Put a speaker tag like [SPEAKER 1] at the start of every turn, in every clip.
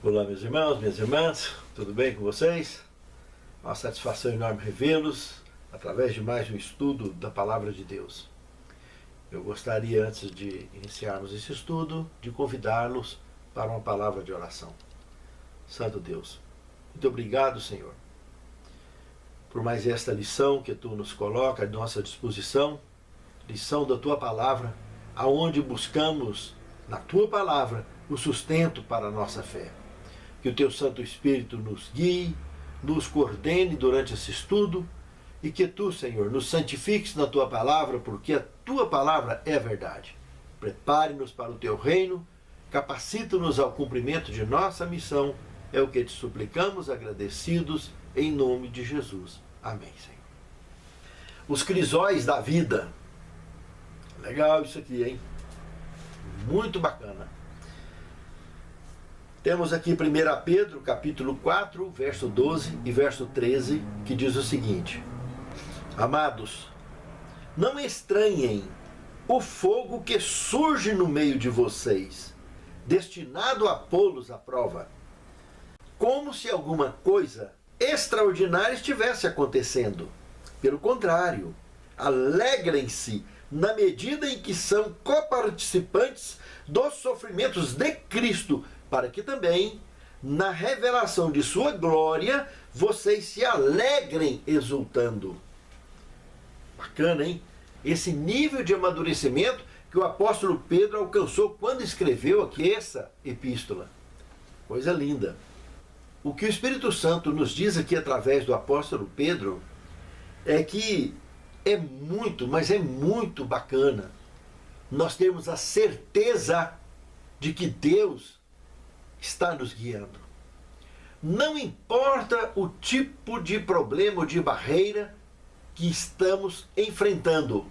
[SPEAKER 1] Olá, meus irmãos, minhas irmãs, tudo bem com vocês? Uma satisfação enorme revê-los através de mais um estudo da Palavra de Deus. Eu gostaria, antes de iniciarmos esse estudo, de convidá-los para uma palavra de oração. Santo Deus, muito obrigado, Senhor, por mais esta lição que Tu nos coloca à nossa disposição, lição da Tua Palavra, aonde buscamos, na Tua Palavra, o sustento para a nossa fé. Que o Teu Santo Espírito nos guie, nos coordene durante esse estudo e que Tu, Senhor, nos santifiques na Tua Palavra, porque a Tua Palavra é a verdade. Prepare-nos para o Teu reino, capacita-nos ao cumprimento de nossa missão, é o que Te suplicamos, agradecidos, em nome de Jesus. Amém, Senhor. Os crisóis da vida. Legal isso aqui, hein? Muito bacana. Temos aqui 1 Pedro, capítulo 4, verso 12 e verso 13, que diz o seguinte: Amados, não estranhem o fogo que surge no meio de vocês, destinado a pô-los à prova, como se alguma coisa extraordinária estivesse acontecendo. Pelo contrário, alegrem-se na medida em que são coparticipantes dos sofrimentos de Cristo, para que também, na revelação de sua glória, vocês se alegrem exultando. Bacana, hein? Esse nível de amadurecimento que o apóstolo Pedro alcançou quando escreveu aqui essa epístola. Coisa linda. O que o Espírito Santo nos diz aqui através do apóstolo Pedro é que é muito, mas é muito bacana nós termos a certeza de que Deus está nos guiando. Não importa o tipo de problema ou de barreira que estamos enfrentando,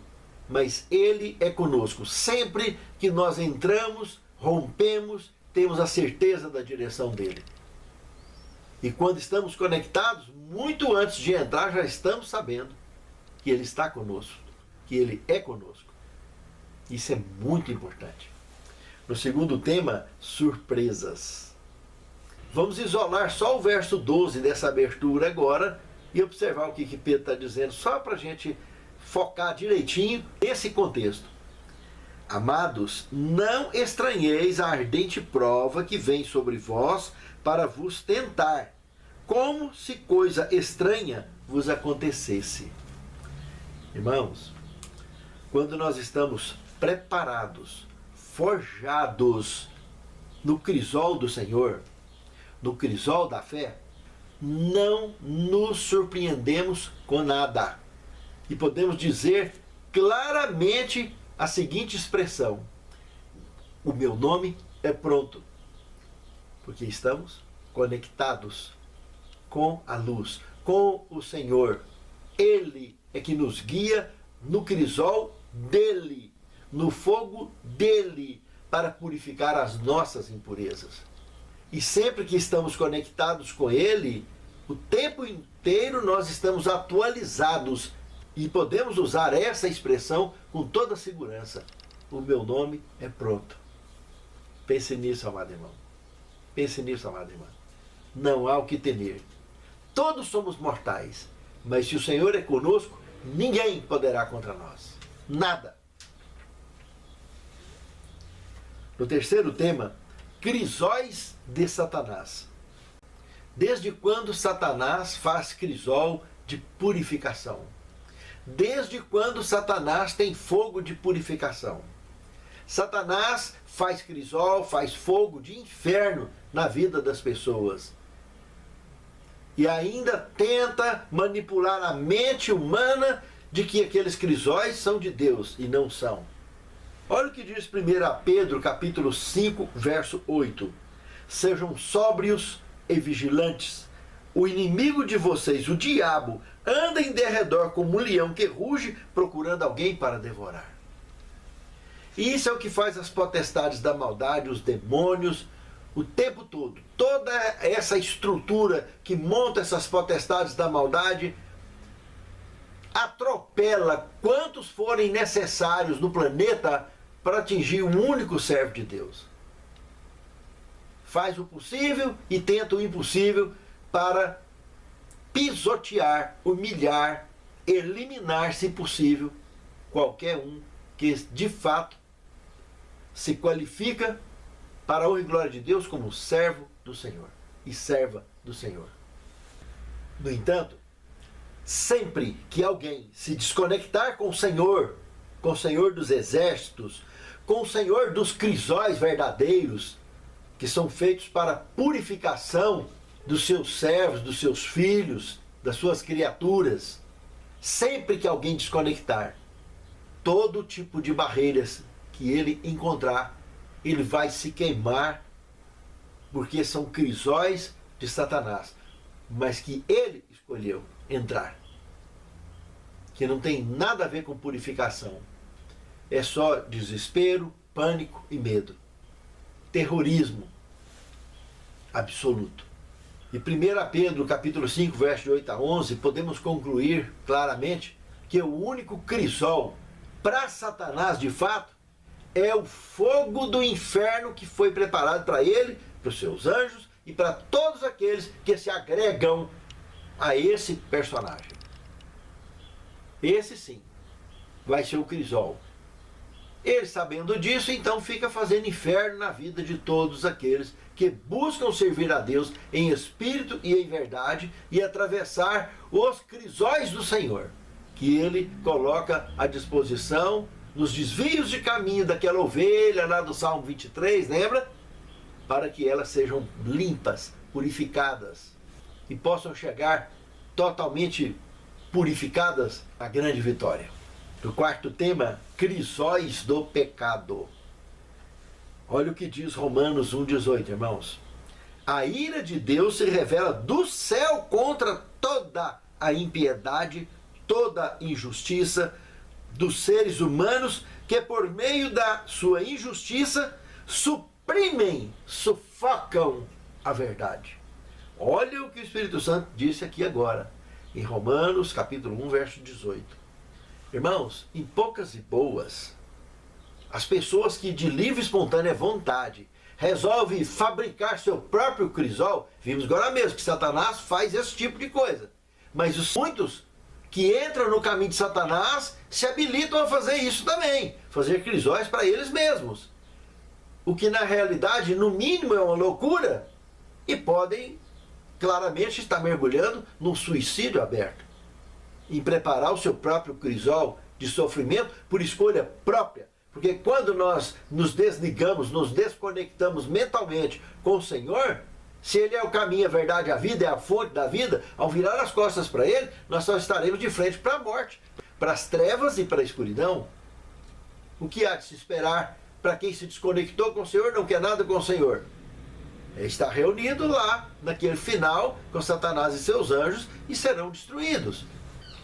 [SPEAKER 1] mas Ele é conosco. Sempre que nós entramos, rompemos, temos a certeza da direção dEle. E quando estamos conectados, muito antes de entrar, já estamos sabendo que Ele está conosco, que Ele é conosco. Isso é muito importante. No segundo tema, surpresas. Vamos isolar só o verso 12 dessa abertura agora e observar o que Pedro está dizendo, só para a gente focar direitinho nesse contexto. Amados, não estranheis a ardente prova que vem sobre vós para vos tentar, como se coisa estranha vos acontecesse. Irmãos, quando nós estamos preparados, forjados no crisol do Senhor, no crisol da fé, não nos surpreendemos com nada. E podemos dizer claramente a seguinte expressão: o meu nome é pronto, porque estamos conectados com a luz, com o Senhor. Ele é que nos guia no crisol dele, no fogo dele, para purificar as nossas impurezas. E sempre que estamos conectados com ele, o tempo inteiro nós estamos atualizados e podemos usar essa expressão com toda segurança. O meu nome é pronto. Pense nisso, amado irmão. Pense nisso, amada irmã. Não há o que temer. Todos somos mortais, mas se o Senhor é conosco, ninguém poderá contra nós. Nada. No terceiro tema, crisóis de Satanás. Desde quando Satanás faz crisol de purificação? Desde quando Satanás tem fogo de purificação? Satanás faz crisol, faz fogo de inferno na vida das pessoas. E ainda tenta manipular a mente humana de que aqueles crisóis são de Deus e não são. Olha o que diz 1 Pedro, capítulo 5, verso 8. Sejam sóbrios e vigilantes. O inimigo de vocês, o diabo, anda em derredor como um leão que ruge, procurando alguém para devorar. E isso é o que faz as potestades da maldade, os demônios, o tempo todo. Toda essa estrutura que monta essas potestades da maldade atropela quantos forem necessários no planeta para atingir um único servo de Deus. faz o possível e tenta o impossível para pisotear, humilhar, eliminar, se possível, qualquer um que de fato se qualifica para a honra e glória de Deus como servo do Senhor e serva do Senhor. No entanto, sempre que alguém se desconectar com o Senhor dos exércitos, com o Senhor dos crisóis verdadeiros, que são feitos para purificação dos seus servos, dos seus filhos, das suas criaturas, sempre que alguém desconectar, todo tipo de barreiras que ele encontrar, ele vai se queimar, porque são crisóis de Satanás, mas que ele escolheu entrar, que não tem nada a ver com purificação, é só desespero, pânico e medo, terrorismo absoluto. E 1 Pedro capítulo 5, verso de 8 a 11, podemos concluir claramente que o único crisol para Satanás, de fato, é o fogo do inferno que foi preparado para ele, para os seus anjos e para todos aqueles que se agregam a esse personagem. Esse sim vai ser o crisol. Ele, sabendo disso, então fica fazendo inferno na vida de todos aqueles que buscam servir a Deus em espírito e em verdade e atravessar os crisóis do Senhor, que ele coloca à disposição nos desvios de caminho daquela ovelha lá do Salmo 23, lembra? Para que elas sejam limpas, purificadas e possam chegar totalmente purificadas à grande vitória. O quarto tema, crisóis do pecado. Olha o que diz Romanos 1,18, irmãos. A ira de Deus se revela do céu contra toda a impiedade, toda injustiça dos seres humanos que por meio da sua injustiça suprimem, sufocam a verdade. Olha o que o Espírito Santo disse aqui agora, em Romanos capítulo 1, verso 18. Irmãos, em poucas e boas, as pessoas que de livre e espontânea vontade resolvem fabricar seu próprio crisol, vimos agora mesmo que Satanás faz esse tipo de coisa, mas os muitos que entram no caminho de Satanás se habilitam a fazer isso também, fazer crisóis para eles mesmos, o que na realidade, no mínimo, é uma loucura, e podem claramente estar mergulhando num suicídio aberto, em preparar o seu próprio crisol de sofrimento por escolha própria. Porque quando nós nos desligamos, nos desconectamos mentalmente com o Senhor, se Ele é o caminho, a verdade, a vida, é a fonte da vida, ao virar as costas para Ele, nós só estaremos de frente para a morte, para as trevas e para a escuridão. O que há de se esperar para quem se desconectou com o Senhor, não quer nada com o Senhor? Está reunido lá, naquele final, com Satanás e seus anjos, e serão destruídos.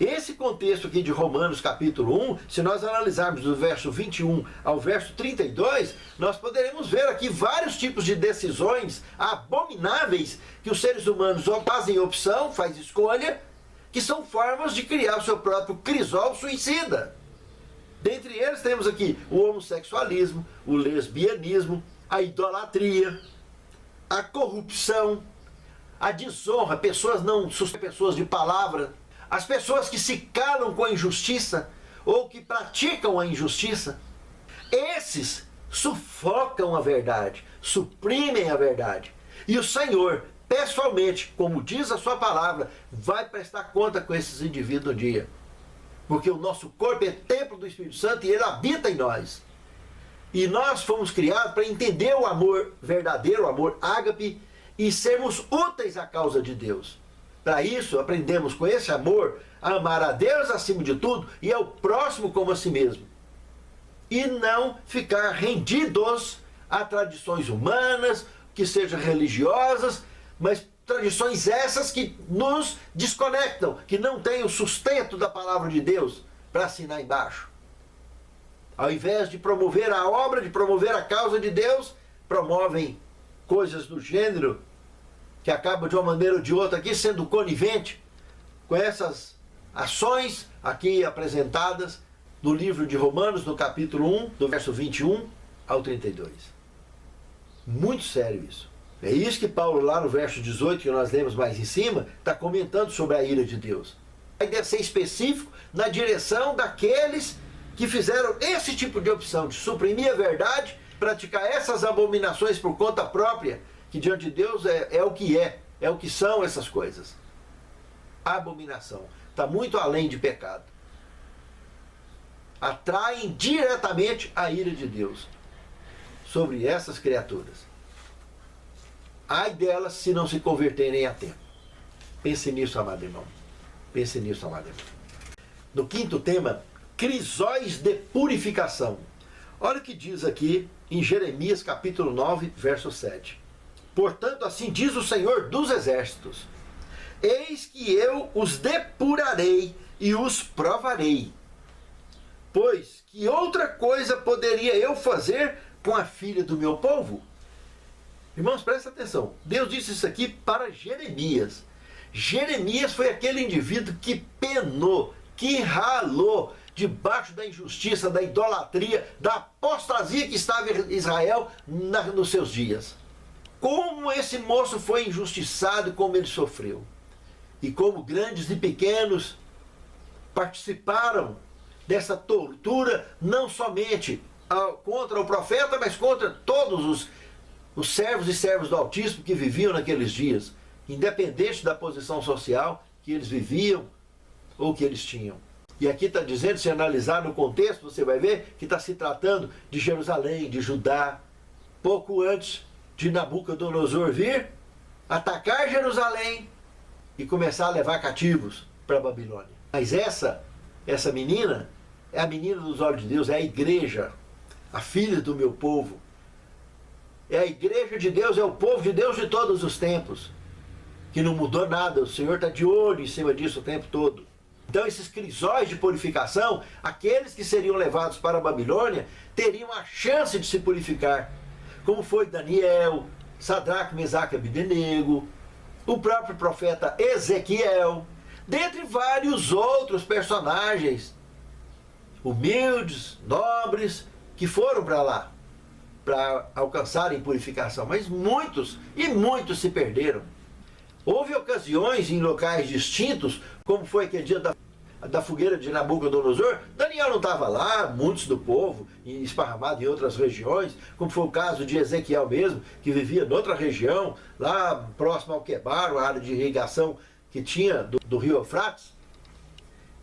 [SPEAKER 1] Esse contexto aqui de Romanos capítulo 1, se nós analisarmos do verso 21 ao verso 32, nós poderemos ver aqui vários tipos de decisões abomináveis que os seres humanos fazem opção, faz escolha, que são formas de criar o seu próprio crisol suicida. Dentre eles temos aqui o homossexualismo, o lesbianismo, a idolatria, a corrupção, a desonra, pessoas de palavra, as pessoas que se calam com a injustiça ou que praticam a injustiça. Esses sufocam a verdade, suprimem a verdade. E o Senhor, pessoalmente, como diz a sua palavra, vai prestar conta com esses indivíduos um dia. Porque o nosso corpo é templo do Espírito Santo e Ele habita em nós. E nós fomos criados para entender o amor verdadeiro, o amor ágape, e sermos úteis à causa de Deus. Para isso, aprendemos com esse amor a amar a Deus acima de tudo e ao próximo como a si mesmo. E não ficar rendidos a tradições humanas, que sejam religiosas, mas tradições essas que nos desconectam, que não têm o sustento da palavra de Deus para assinar embaixo. Ao invés de promover a obra, de promover a causa de Deus, promovem coisas do gênero que acabam de uma maneira ou de outra aqui sendo conivente com essas ações aqui apresentadas no livro de Romanos, no capítulo 1, do verso 21 ao 32. Muito sério isso. É isso que Paulo, lá no verso 18, que nós lemos mais em cima, está comentando sobre a ira de Deus. Aí deve ser específico na direção daqueles que fizeram esse tipo de opção, de suprimir a verdade, praticar essas abominações por conta própria, que diante de Deus é o que é o que são essas coisas. Abominação. Está muito além de pecado. Atraem diretamente a ira de Deus sobre essas criaturas. Ai delas se não se converterem a tempo. Pense nisso, amado irmão. Pense nisso, amado irmão. No quinto tema, crisóis de purificação. Olha o que diz aqui em Jeremias capítulo 9, verso 7. Portanto, assim diz o Senhor dos Exércitos: eis que eu os depurarei e os provarei. Pois que outra coisa poderia eu fazer com a filha do meu povo? Irmãos, presta atenção. Deus disse isso aqui para Jeremias. Jeremias foi aquele indivíduo que penou, que ralou debaixo da injustiça, da idolatria, da apostasia que estava em Israel nos seus dias. Como esse moço foi injustiçado e como ele sofreu. E como grandes e pequenos participaram dessa tortura, não somente contra o profeta, mas contra todos os servos e servas do Altíssimo que viviam naqueles dias, independente da posição social que eles viviam ou que eles tinham. E aqui está dizendo, se analisar no contexto, você vai ver que está se tratando de Jerusalém, de Judá, pouco antes de Nabucodonosor vir, atacar Jerusalém e começar a levar cativos para a Babilônia. Mas essa menina é a menina dos olhos de Deus, é a igreja, a filha do meu povo. É a igreja de Deus, é o povo de Deus de todos os tempos, que não mudou nada, o Senhor está de olho em cima disso o tempo todo. Então esses crisóis de purificação, aqueles que seriam levados para a Babilônia, teriam a chance de se purificar, como foi Daniel, Sadraque, Mesaque e Abdenego, o próprio profeta Ezequiel, dentre vários outros personagens, humildes, nobres, que foram para lá, para alcançarem purificação, mas muitos se perderam. Houve ocasiões em locais distintos, como foi aquele dia da fogueira de Nabucodonosor. Daniel não estava lá, muitos do povo, esparramado em outras regiões, como foi o caso de Ezequiel mesmo, que vivia em outra região, lá próximo ao Quebar, a área de irrigação que tinha do rio Eufrates,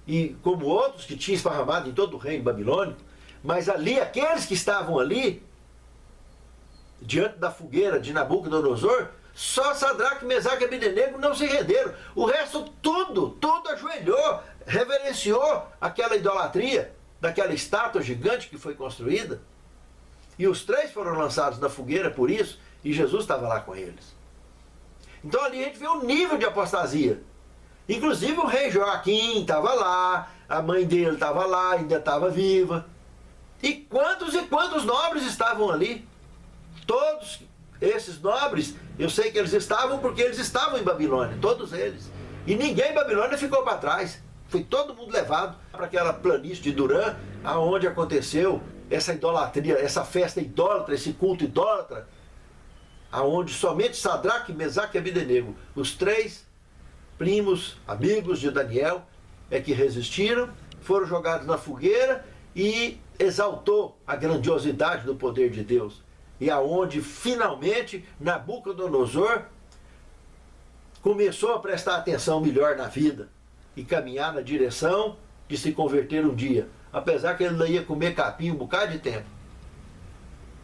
[SPEAKER 1] e como outros que tinham esparramado em todo o reino babilônico. Mas ali, aqueles que estavam ali, diante da fogueira de Nabucodonosor, só Sadraque, Mesaque e Abdenego não se renderam. O resto tudo ajoelhou, reverenciou aquela idolatria, daquela estátua gigante que foi construída. E os três foram lançados na fogueira por isso, e Jesus estava lá com eles. Então ali a gente vê o nível de apostasia. Inclusive o rei Joaquim estava lá, a mãe dele estava lá, ainda estava viva. E quantos nobres estavam ali? Todos esses nobres, eu sei que eles estavam porque eles estavam em Babilônia, todos eles. E ninguém em Babilônia ficou para trás. Foi todo mundo levado para aquela planície de Durã, aonde aconteceu essa idolatria, essa festa idólatra, esse culto idólatra, aonde somente Sadraque, Mesaque e Abdenego, os três primos, amigos de Daniel, é que resistiram, foram jogados na fogueira e exaltou a grandiosidade do poder de Deus. E aonde finalmente Nabucodonosor começou a prestar atenção melhor na vida e caminhar na direção de se converter um dia. Apesar que ele ainda ia comer capim um bocado de tempo.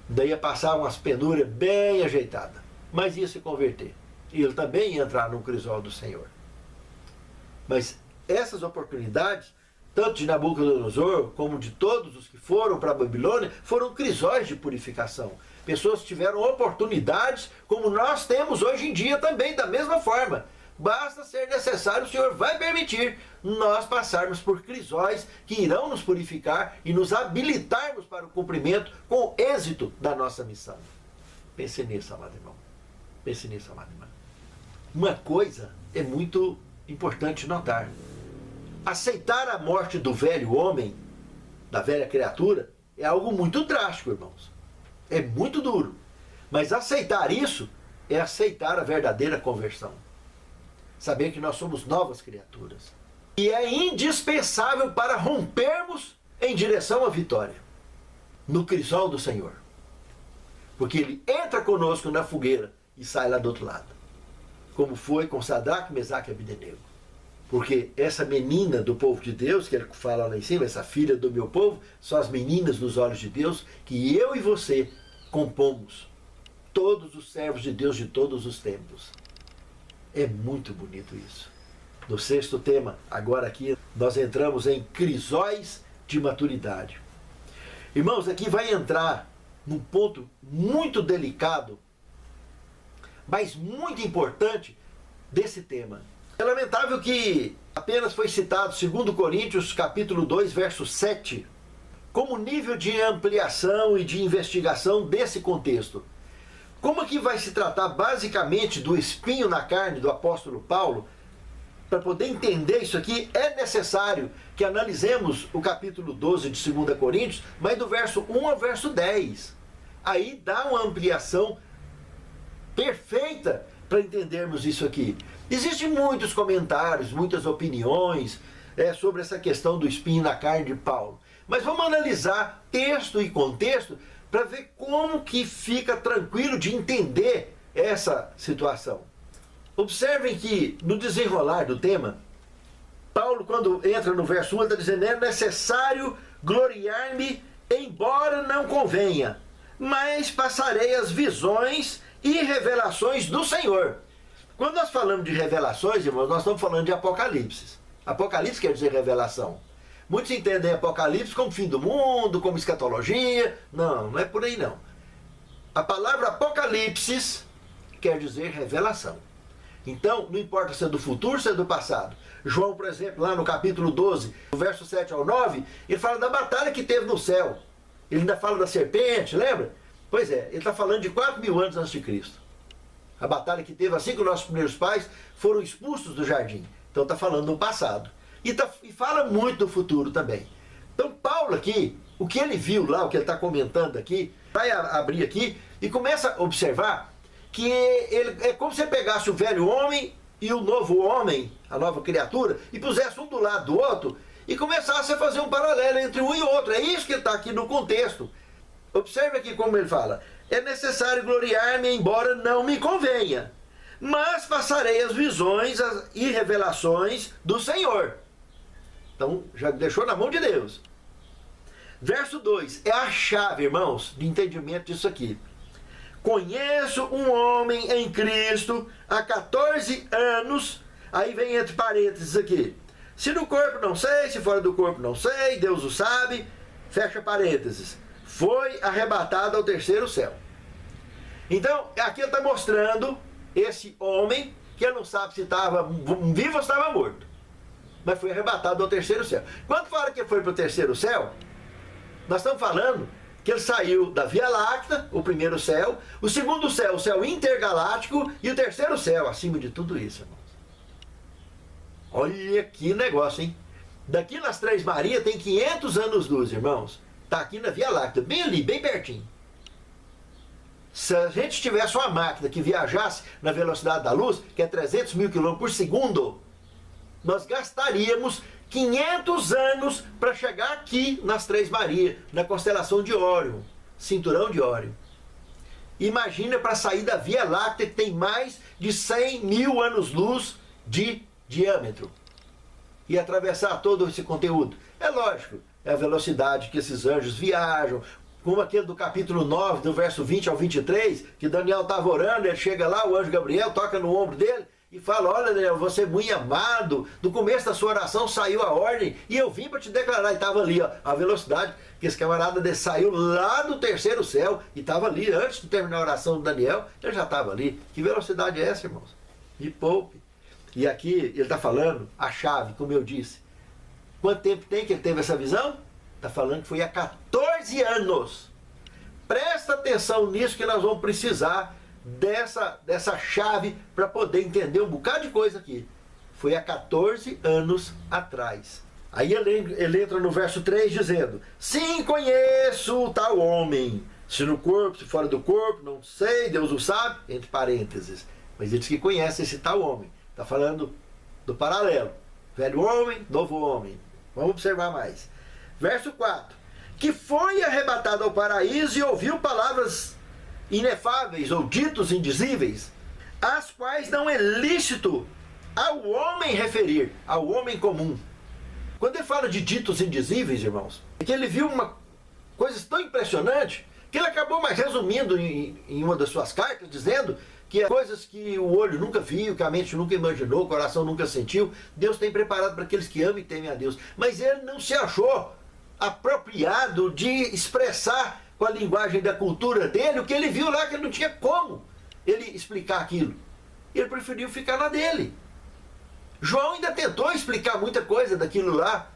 [SPEAKER 1] Daí ia passar umas penúrias bem ajeitadas. Mas ia se converter. E ele também ia entrar no crisol do Senhor. Mas essas oportunidades, tanto de Nabucodonosor como de todos os que foram para a Babilônia, foram crisóis de purificação. Pessoas que tiveram oportunidades, como nós temos hoje em dia também, da mesma forma. Basta ser necessário, o Senhor vai permitir nós passarmos por crisóis que irão nos purificar e nos habilitarmos para o cumprimento com êxito da nossa missão. Pense nisso, amado irmão. Pense nisso, amado irmão. Uma coisa é muito importante notar. Aceitar a morte do velho homem, da velha criatura, é algo muito drástico, irmãos. É muito duro. Mas aceitar isso é aceitar a verdadeira conversão. Saber que nós somos novas criaturas. E é indispensável para rompermos em direção à vitória. No crisol do Senhor. Porque Ele entra conosco na fogueira e sai lá do outro lado. Como foi com Sadraque, Mesaque e Abdenego. Porque essa menina do povo de Deus, que ele fala lá em cima, essa filha do meu povo, são as meninas nos olhos de Deus, que eu e você compomos. Todos os servos de Deus de todos os tempos. É muito bonito isso. No sexto tema, agora aqui, nós entramos em crisóis de maturidade. Irmãos, aqui vai entrar num ponto muito delicado, mas muito importante desse tema. É lamentável que apenas foi citado 2 Coríntios capítulo 2, verso 7, como nível de ampliação e de investigação desse contexto. Como aqui vai se tratar basicamente do espinho na carne do apóstolo Paulo, para poder entender isso aqui, é necessário que analisemos o capítulo 12 de 2 Coríntios, mas do verso 1 ao verso 10. Aí dá uma ampliação perfeita para entendermos isso aqui. Existem muitos comentários, muitas opiniões sobre essa questão do espinho na carne de Paulo. Mas vamos analisar texto e contexto para ver como que fica tranquilo de entender essa situação. Observem que no desenrolar do tema, Paulo, quando entra no verso 1, está dizendo: é necessário gloriar-me, embora não convenha, mas passarei as visões e revelações do Senhor. Quando nós falamos de revelações, irmãos, nós estamos falando de Apocalipse. Apocalipse quer dizer revelação. Muitos entendem Apocalipse como fim do mundo, como escatologia. Não, não é por aí não. A palavra Apocalipse quer dizer revelação. Então, não importa se é do futuro ou se é do passado. João, por exemplo, lá no capítulo 12, do verso 7 ao 9, ele fala da batalha que teve no céu. Ele ainda fala da serpente, lembra? Pois é, ele está falando de 4.000 anos antes de Cristo. A batalha que teve assim que os nossos primeiros pais foram expulsos do jardim. Então está falando do passado. E fala muito do futuro também. Então Paulo aqui, o que ele viu lá, o que ele está comentando aqui, vai abrir aqui e começa a observar que ele, é como se você pegasse o velho homem e o novo homem, a nova criatura, e pusesse um do lado do outro e começasse a fazer um paralelo entre um e outro. É isso que está aqui no contexto. Observe aqui como ele fala: é necessário gloriar-me, embora não me convenha, mas passarei as visões e revelações do Senhor. Então, já deixou na mão de Deus. Verso 2, é a chave, irmãos, de entendimento disso aqui. Conheço um homem em Cristo há 14 anos, aí vem entre parênteses aqui. Se no corpo não sei, se fora do corpo não sei, Deus o sabe, fecha parênteses. Foi arrebatado ao terceiro céu. Então, aqui ele está mostrando esse homem, que ele não sabe se estava vivo ou estava morto, mas foi arrebatado ao terceiro céu. Quando fala que foi para o terceiro céu, nós estamos falando que ele saiu da Via Láctea, o primeiro céu, o segundo céu, o céu intergaláctico, e o terceiro céu, acima de tudo isso, irmãos. Olha que negócio, hein? Daqui nas Três Marias tem 500 anos-luz, irmãos. Está aqui na Via Láctea, bem ali, bem pertinho. Se a gente tivesse uma máquina que viajasse na velocidade da luz, que é 300 mil km por segundo, nós gastaríamos 500 anos para chegar aqui nas Três Marias, na constelação de Órion, cinturão de Órion. Imagina para sair da Via Láctea, que tem mais de 100 mil anos-luz de diâmetro, e atravessar todo esse conteúdo. É lógico, é a velocidade que esses anjos viajam, como aquele do capítulo 9, do verso 20 ao 23, que Daniel estava orando, ele chega lá, o anjo Gabriel toca no ombro dele, e fala: olha, Daniel, você é muito amado, do começo da sua oração saiu a ordem, e eu vim para te declarar. E estava ali, ó, a velocidade, que esse camarada dele saiu lá do terceiro céu, e estava ali, antes de terminar a oração do Daniel, ele já estava ali. Que velocidade é essa, irmãos? Me poupe. E aqui ele está falando a chave, como eu disse. Quanto tempo tem que ele teve essa visão? Está falando que foi há 14 anos. Presta atenção nisso, que nós vamos precisar dessa chave para poder entender um bocado de coisa aqui. Foi há 14 anos atrás. Aí ele entra no verso 3 dizendo: sim, conheço o tal homem, Se no corpo, se fora do corpo, não sei, Deus o sabe, entre parênteses. Mas ele diz que conhece esse tal homem. Está falando do paralelo. Velho homem, novo homem. Vamos observar mais. Verso 4. Que foi arrebatado ao paraíso e ouviu palavras inefáveis ou ditos indizíveis, as quais não é lícito ao homem referir, ao homem comum. Quando ele fala de ditos indizíveis, irmãos, é que ele viu uma coisa tão impressionante que ele acabou mais resumindo em uma das suas cartas, dizendo que coisas que o olho nunca viu, que a mente nunca imaginou, o coração nunca sentiu, Deus tem preparado para aqueles que amam e temem a Deus. Mas ele não se achou apropriado de expressar com a linguagem da cultura dele o que ele viu lá, que ele não tinha como ele explicar aquilo. Ele preferiu ficar na dele. João ainda tentou explicar muita coisa daquilo lá,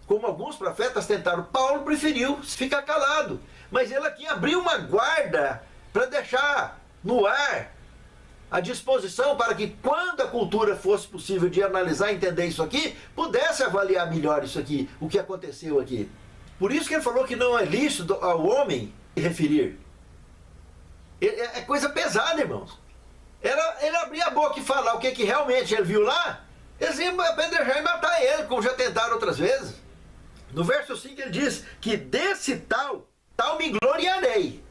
[SPEAKER 1] como alguns profetas tentaram. Paulo preferiu ficar calado. Mas ele aqui abriu uma guarda para deixar no ar a disposição para que, quando a cultura fosse possível de analisar e entender isso aqui, pudesse avaliar melhor isso aqui, o que aconteceu aqui. Por isso que ele falou que não é lícito ao homem referir. É coisa pesada, irmãos. Ele abrir a boca e falar o que realmente ele viu lá, eles iam apedrejar e matar ele, como já tentaram outras vezes. No verso 5 ele diz que desse tal me gloriarei.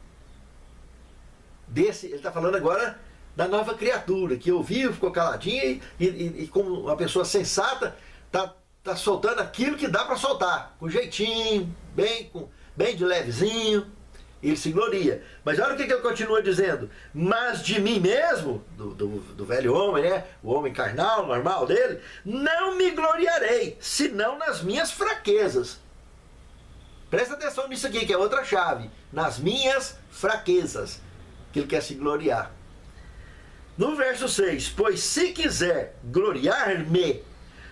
[SPEAKER 1] Ele está falando agora da nova criatura, que ouviu, ficou caladinha e como uma pessoa sensata, está soltando aquilo que dá para soltar, com jeitinho, bem de levezinho, ele se gloria. Mas olha o que ele continua dizendo: mas de mim mesmo, do velho homem, né? O homem carnal, normal dele, não me gloriarei, senão nas minhas fraquezas. Presta atenção nisso aqui, que é outra chave. Nas minhas fraquezas, que ele quer se gloriar. No verso 6, pois se quiser gloriar-me,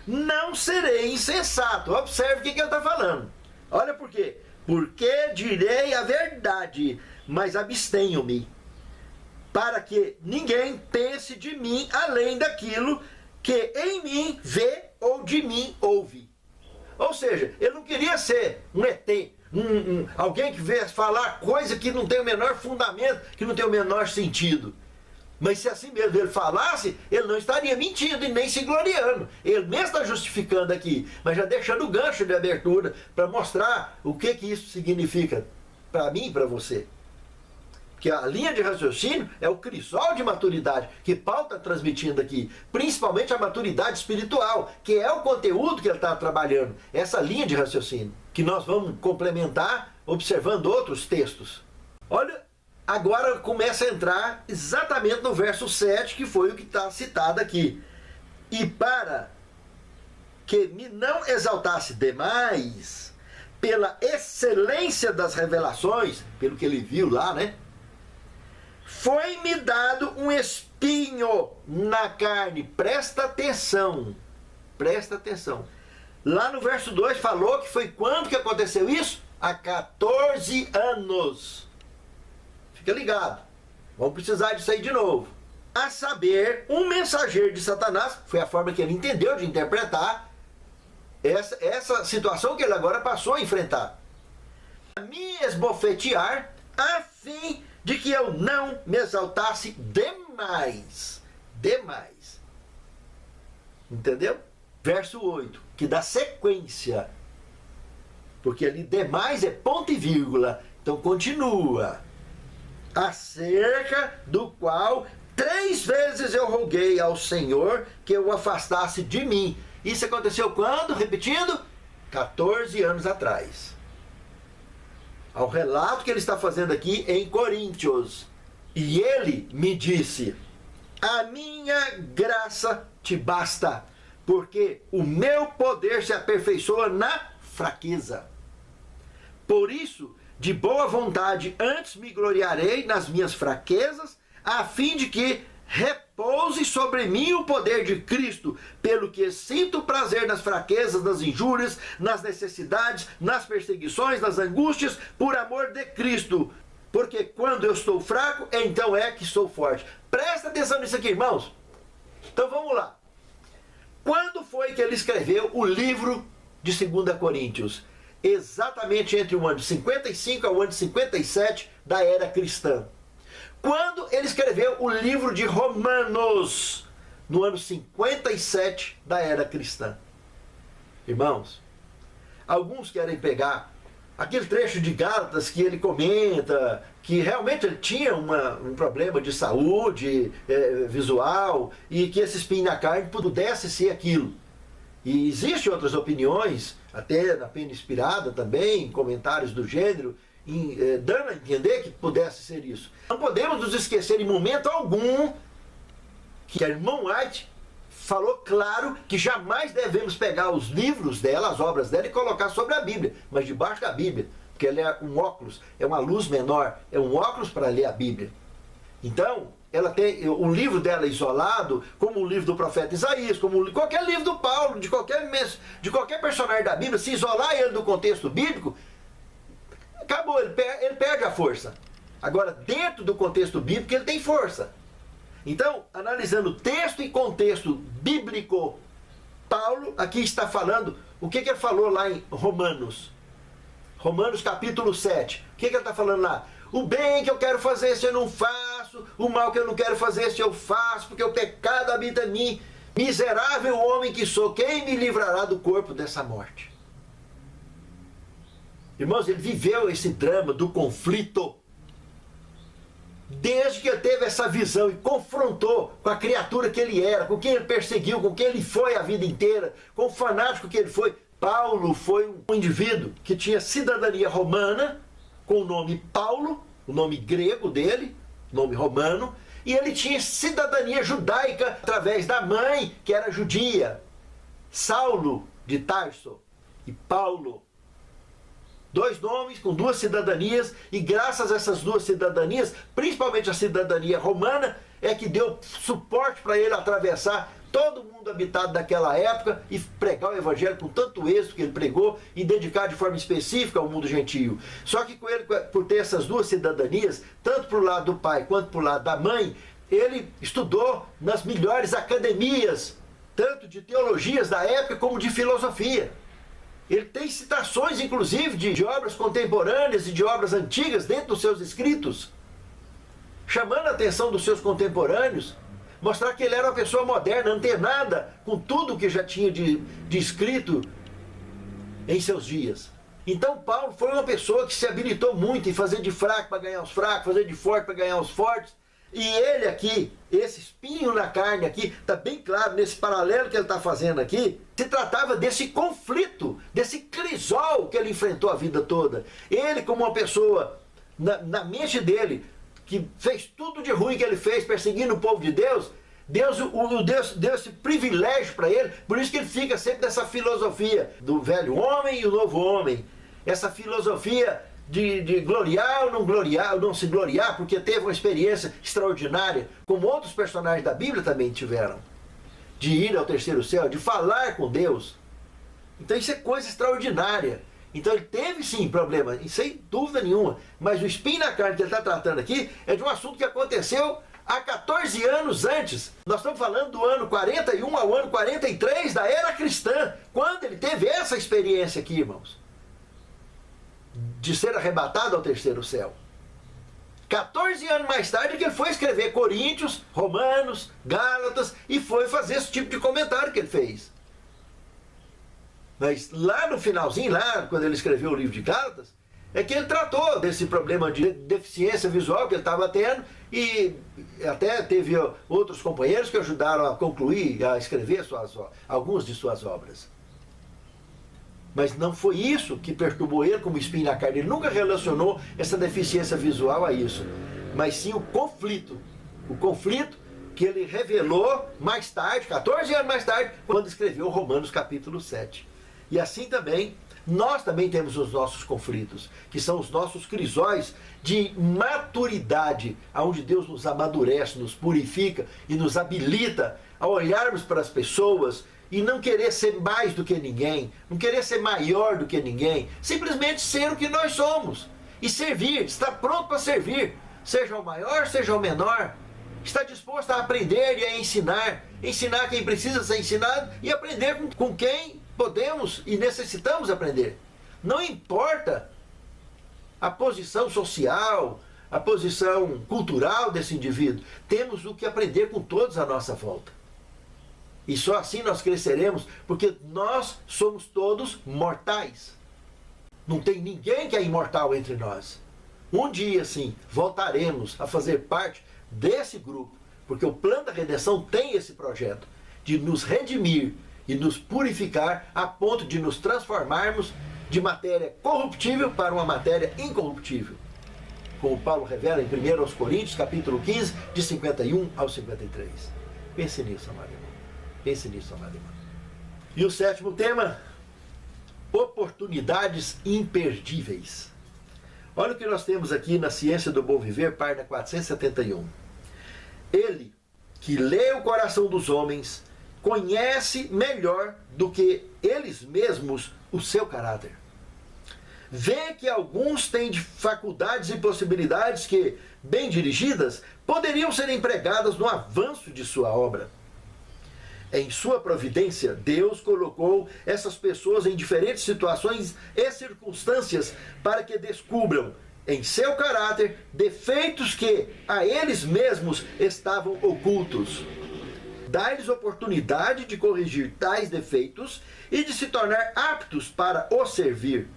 [SPEAKER 1] não serei insensato. Observe o que ele está falando. Olha por quê. Porque direi a verdade, mas abstenho-me, para que ninguém pense de mim além daquilo que em mim vê ou de mim ouve. Ou seja, ele não queria ser um ET, alguém que viesse falar coisa que não tem o menor fundamento, que não tem o menor sentido. Mas se assim mesmo ele falasse, ele não estaria mentindo e nem se gloriando. Ele mesmo está justificando aqui, mas já deixando o gancho de abertura para mostrar o que isso significa para mim e para você. Porque a linha de raciocínio é o crisol de maturidade que Paulo está transmitindo aqui. Principalmente a maturidade espiritual, que é o conteúdo que ele está trabalhando. Essa linha de raciocínio, que nós vamos complementar observando outros textos. Olha, agora começa a entrar exatamente no verso 7, que foi o que está citado aqui. E para que me não exaltasse demais pela excelência das revelações, pelo que ele viu lá, né? Foi-me dado um espinho na carne. Presta atenção. Presta atenção. Lá no verso 2 falou que foi quando que aconteceu isso? Há 14 anos. Fica ligado. Vamos precisar disso aí de novo. A saber, um mensageiro de Satanás, foi a forma que ele entendeu de interpretar essa situação que ele agora passou a enfrentar. A me esbofetear, a fim de que eu não me exaltasse demais. Demais. Entendeu? Verso 8, que dá sequência. Porque ali demais é ponto e vírgula. Então continua. Acerca do qual 3 vezes eu roguei ao Senhor que eu o afastasse de mim. Isso aconteceu quando? Repetindo? 14 anos atrás. Ao relato que ele está fazendo aqui em Coríntios. E ele me disse: a minha graça te basta, porque o meu poder se aperfeiçoa na fraqueza. Por isso, de boa vontade, antes me gloriarei nas minhas fraquezas, a fim de que repouse sobre mim o poder de Cristo, pelo que sinto prazer nas fraquezas, nas injúrias, nas necessidades, nas perseguições, nas angústias, por amor de Cristo. Porque quando eu estou fraco, então é que sou forte. Presta atenção nisso aqui, irmãos. Então vamos lá. Quando foi que ele escreveu o livro de 2 Coríntios? exatamente entre o ano de 55 ao ano de 57 da era cristã, quando ele escreveu o livro de Romanos, no ano 57 da era cristã. Irmãos, alguns querem pegar aquele trecho de Gálatas que ele comenta que realmente ele tinha um problema de saúde visual e que esse espinho na carne pudesse ser aquilo. E existem outras opiniões, até na Pena Inspirada também, comentários do gênero, dando a entender que pudesse ser isso. Não podemos nos esquecer em momento algum que a irmã White falou claro que jamais devemos pegar os livros dela, as obras dela, e colocar sobre a Bíblia, mas debaixo da Bíblia, porque ela é um óculos, é uma luz menor, é um óculos para ler a Bíblia. Então, ela tem o livro dela isolado, como o livro do profeta Isaías, como qualquer livro do Paulo, de qualquer personagem da Bíblia, se isolar ele do contexto bíblico, acabou, ele perde a força. Agora, dentro do contexto bíblico, ele tem força. Então, analisando texto e contexto bíblico, Paulo aqui está falando, o que ele falou lá em Romanos? Romanos capítulo 7. O que ele está falando lá? O bem que eu quero fazer, esse eu não faço. O mal que eu não quero fazer, esse eu faço, porque o pecado habita em mim. Miserável homem que sou, quem me livrará do corpo dessa morte? Irmãos, ele viveu esse drama do conflito desde que ele teve essa visão e confrontou com a criatura que ele era, com quem ele perseguiu, com quem ele foi a vida inteira, com o fanático que ele foi. Paulo foi um indivíduo que tinha cidadania romana, com o nome Paulo, o nome grego dele, nome romano, e ele tinha cidadania judaica através da mãe, que era judia, Saulo de Tarso e Paulo. Dois nomes com duas cidadanias, e graças a essas duas cidadanias, principalmente a cidadania romana, é que deu suporte para ele atravessar todo o mundo habitado daquela época e pregar o evangelho com tanto êxito que ele pregou e dedicar de forma específica ao mundo gentio. Só que com ele, por ter essas duas cidadanias, tanto para o lado do pai quanto para o lado da mãe, ele estudou nas melhores academias, tanto de teologias da época como de filosofia. Ele tem citações, inclusive, de obras contemporâneas e de obras antigas dentro dos seus escritos, chamando a atenção dos seus contemporâneos, mostrar que ele era uma pessoa moderna, antenada com tudo que já tinha de escrito em seus dias. Então Paulo foi uma pessoa que se habilitou muito em fazer de fraco para ganhar os fracos, fazer de forte para ganhar os fortes. E ele aqui, esse espinho na carne aqui, está bem claro nesse paralelo que ele está fazendo aqui, se tratava desse conflito, desse crisol que ele enfrentou a vida toda. Ele, como uma pessoa, na mente dele, que fez tudo de ruim que ele fez, perseguindo o povo de Deus, Deus deu esse privilégio para ele, por isso que ele fica sempre nessa filosofia do velho homem e o novo homem. Essa filosofia de gloriar ou não se gloriar, porque teve uma experiência extraordinária, como outros personagens da Bíblia também tiveram, de ir ao terceiro céu, de falar com Deus. Então isso é coisa extraordinária. Então ele teve sim problema, sem dúvida nenhuma, mas o espinho na carne que ele está tratando aqui é de um assunto que aconteceu há 14 anos antes. Nós estamos falando do ano 41 ao ano 43 da era cristã, quando ele teve essa experiência aqui, irmãos, de ser arrebatado ao terceiro céu. 14 anos mais tarde que ele foi escrever Coríntios, Romanos, Gálatas, e foi fazer esse tipo de comentário que ele fez. Mas lá no finalzinho, lá quando ele escreveu o livro de Gálatas, é que ele tratou desse problema de deficiência visual que ele estava tendo, e até teve outros companheiros que ajudaram a concluir, a escrever algumas de suas obras. Mas não foi isso que perturbou ele como espinho na carne. Ele nunca relacionou essa deficiência visual a isso, mas sim o conflito que ele revelou mais tarde, 14 anos mais tarde, quando escreveu Romanos capítulo 7. E assim também, nós também temos os nossos conflitos, que são os nossos crisóis de maturidade, onde Deus nos amadurece, nos purifica e nos habilita a olharmos para as pessoas e não querer ser mais do que ninguém, não querer ser maior do que ninguém, simplesmente ser o que nós somos e servir, estar pronto para servir, seja o maior, seja o menor, está disposto a aprender e a ensinar quem precisa ser ensinado e aprender com quem podemos e necessitamos aprender. Não importa a posição social, a posição cultural desse indivíduo. Temos o que aprender com todos à nossa volta. E só assim nós cresceremos, porque nós somos todos mortais. Não tem ninguém que é imortal entre nós. Um dia, sim, voltaremos a fazer parte desse grupo, porque o plano da redenção tem esse projeto de nos redimir e nos purificar a ponto de nos transformarmos de matéria corruptível para uma matéria incorruptível. Como Paulo revela em 1 Coríntios, capítulo 15, de 51 ao 53. Pense nisso, amado irmão. Pense nisso, amado irmão. E o sétimo tema, oportunidades imperdíveis. Olha o que nós temos aqui na Ciência do Bom Viver, página 471. Ele, que lê o coração dos homens, conhece melhor do que eles mesmos o seu caráter. Vê que alguns têm faculdades e possibilidades que, bem dirigidas, poderiam ser empregadas no avanço de sua obra. Em sua providência, Deus colocou essas pessoas em diferentes situações e circunstâncias para que descubram em seu caráter defeitos que a eles mesmos estavam ocultos. Dá-lhes oportunidade de corrigir tais defeitos e de se tornar aptos para o servir.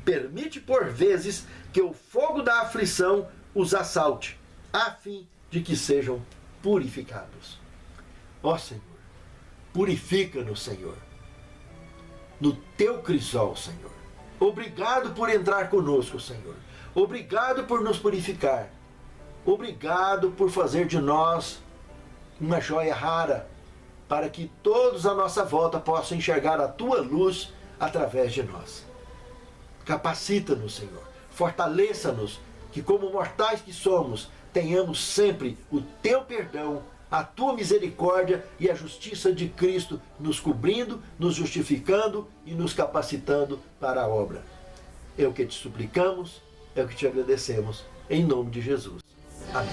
[SPEAKER 1] Permite por vezes que o fogo da aflição os assalte, a fim de que sejam purificados. Ó Senhor, purifica-nos, Senhor, no teu crisol, Senhor. Obrigado por entrar conosco, Senhor. Obrigado por nos purificar. Obrigado por fazer de nós uma joia rara, para que todos à nossa volta possam enxergar a tua luz através de nós. Capacita-nos, Senhor. Fortaleça-nos, que como mortais que somos, tenhamos sempre o teu perdão, a tua misericórdia e a justiça de Cristo nos cobrindo, nos justificando e nos capacitando para a obra. É o que te suplicamos, é o que te agradecemos, em nome de Jesus. Amém.